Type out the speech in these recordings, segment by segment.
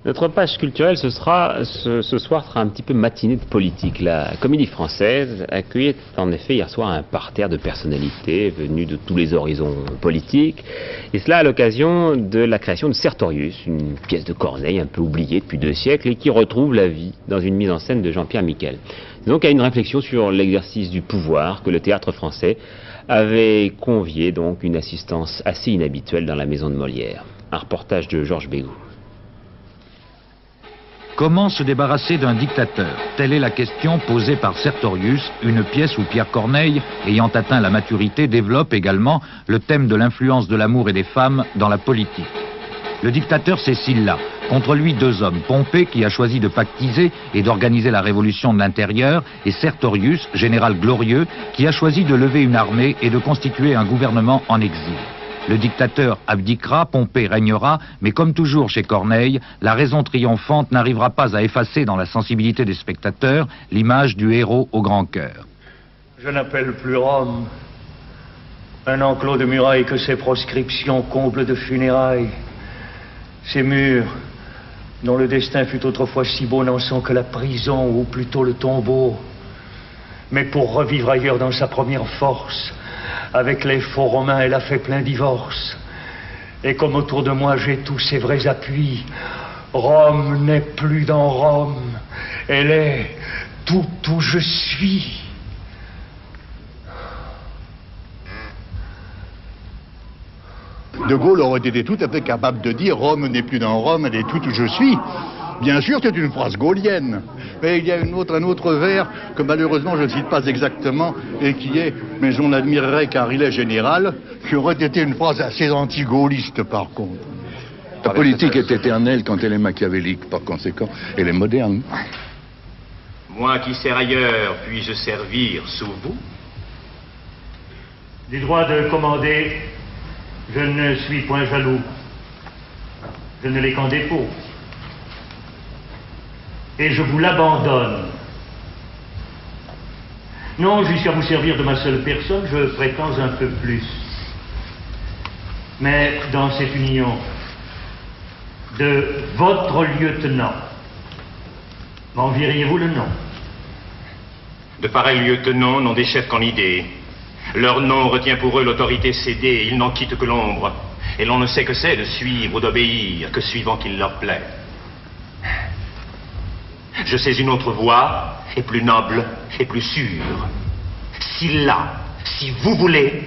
Notre page culturelle, ce soir sera un petit peu matinée de politique. La Comédie Française accueillait en effet hier soir un parterre de personnalités venues de tous les horizons politiques, et cela à l'occasion de la création de Sertorius, une pièce de Corneille un peu oubliée depuis 2 siècles et qui retrouve la vie dans une mise en scène de Jean-Pierre Miquel. Donc à une réflexion sur l'exercice du pouvoir que le théâtre français avait convié donc une assistance assez inhabituelle dans la maison de Molière. Un reportage de Georges Bégou. Comment se débarrasser d'un dictateur? Telle est la question posée par Sertorius, une pièce où Pierre Corneille, ayant atteint la maturité, développe également le thème de l'influence de l'amour et des femmes dans la politique. Le dictateur, c'est Sylla. Contre lui, 2 hommes. Pompée, qui a choisi de pactiser et d'organiser la révolution de l'intérieur, et Sertorius, général glorieux, qui a choisi de lever une armée et de constituer un gouvernement en exil. Le dictateur abdiquera, Pompée régnera, mais comme toujours chez Corneille, la raison triomphante n'arrivera pas à effacer dans la sensibilité des spectateurs l'image du héros au grand cœur. Je n'appelle plus Rome un enclos de murailles que ses proscriptions comblent de funérailles. Ces murs, dont le destin fut autrefois si beau, n'en sont que la prison, ou plutôt le tombeau. Mais pour revivre ailleurs dans sa première force, avec les faux romains, elle a fait plein divorce. Et comme autour de moi j'ai tous ses vrais appuis, Rome n'est plus dans Rome, elle est tout où je suis. De Gaulle aurait été tout à fait capable de dire « Rome n'est plus dans Rome, elle est tout où je suis ». Bien sûr, c'est une phrase gaulienne, mais il y a un autre vers que malheureusement je ne cite pas exactement et qui est « mais on l'admirerait car il est général », qui aurait été une phrase assez anti-gaulliste par contre. La politique est éternelle quand elle est machiavélique, par conséquent, elle est moderne. Moi qui sers ailleurs, puis-je servir sous vous? Du droit de commander, je ne suis point jaloux. Je ne l'ai qu'en défaut. Et je vous l'abandonne. Non, jusqu'à vous servir de ma seule personne, je prétends un peu plus. Mais dans cette union de votre lieutenant, m'envieriez-vous le nom? De pareils lieutenants n'ont des chefs qu'en idée. Leur nom retient pour eux l'autorité cédée, ils n'en quittent que l'ombre. Et l'on ne sait que c'est de suivre ou d'obéir, que suivant qu'il leur plaît. Je sais une autre voie, et plus noble, et plus sûre. Sylla, si vous voulez,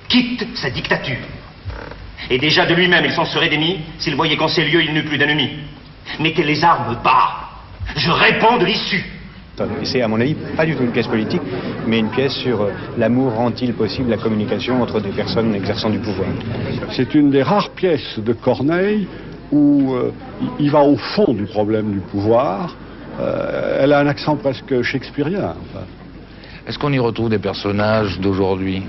quitte sa dictature. Et déjà de lui-même il s'en serait démis, s'il voyait qu'en ces lieux il n'eut plus d'ennemis. Mettez les armes bas, je réponds de l'issue. C'est à mon avis pas du tout une pièce politique, mais une pièce sur l'amour rend-il possible la communication entre des personnes exerçant du pouvoir. C'est une des rares pièces de Corneille où il va au fond du problème du pouvoir. Elle a un accent presque shakespearien. Enfin. Est-ce qu'on y retrouve des personnages d'aujourd'hui?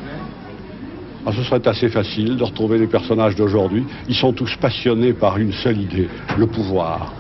Ce serait assez facile de retrouver les personnages d'aujourd'hui. Ils sont tous passionnés par une seule idée, le pouvoir.